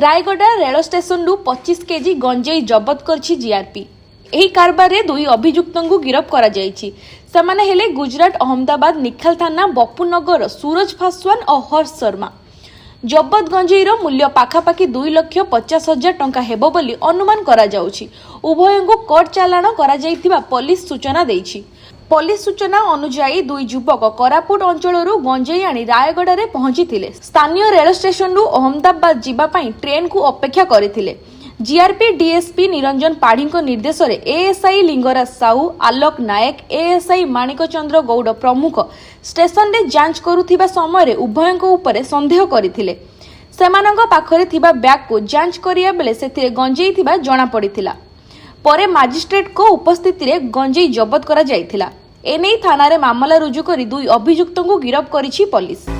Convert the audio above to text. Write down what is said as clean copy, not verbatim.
Rayagada rail station 25 KG गंजेई जबत करछि GRP. ଏହି କାରବାରରେ ଦୁଇ ଅଭିଯୁକ୍ତଙ୍କୁ ଗିରଫ କରାଯାଇଛି। ସେମାନେ ହେଲେ ଗୁଜରାଟ ଅହମ୍ମଦାବାଦ ନିଖାଲ ଥାନା ବପୁନଗର ସୁରଜ ପାସୱାନ ଓ ହର୍ଷ ଶର୍ମା। ଜବତ ଗଞ୍ଜେଇର ମୂଲ୍ୟ ପାଖାପାଖି 2,50,000 ଟଙ୍କା ହେବ ବୋଲି ଅନୁମାନ କରାଯାଉଛି। ଉଭୟଙ୍କୁ କୋର୍ଟ ଚାଲାଣ କରାଯାଇଥିବା ପୋଲିସ ସୂଚନା ଦେଇଛି। ପୋଲିସ ସୂଚନା ଅନୁଯାୟୀ ଦୁଇ ଯୁବକ କୋରାପୁଟ ଅଞ୍ଚଳରୁ ଗଞ୍ଜେଇ ଆଣି ରାୟଗଡ଼ାରେ ପହଞ୍ଚିଥିଲେ। ସ୍ଥାନୀୟ ରେଳ ଷ୍ଟେସନରୁ ଅହମ୍ମଦାବାଦ ଯିବା ପାଇଁ ଟ୍ରେନକୁ ଅପେକ୍ଷା କରିଥିଲେ। जीआरपी डीएसपी निरंजन पाढ़ी निर्देश में एएसआई लिंगराज साहू, आलोक नायक, एएसआई माणिक चंद्र गौड़ प्रमुख स्टेशन रे जांच करुथिबा समय उभयंको उपरे संदेह करथिले। सेमानंक पाखरे थिबा बैग को जांच करिया बेले सेथिरे गंजेई थिबा जणा पड़िथिला। परे मजिस्ट्रेट को उपस्थिति रे गंजेई जबत करा जायथिला। एनै थाना रे मामला रुजु करी दुई अभियुक्तଙ୍କୁ गिरफ करिछि पुलिस।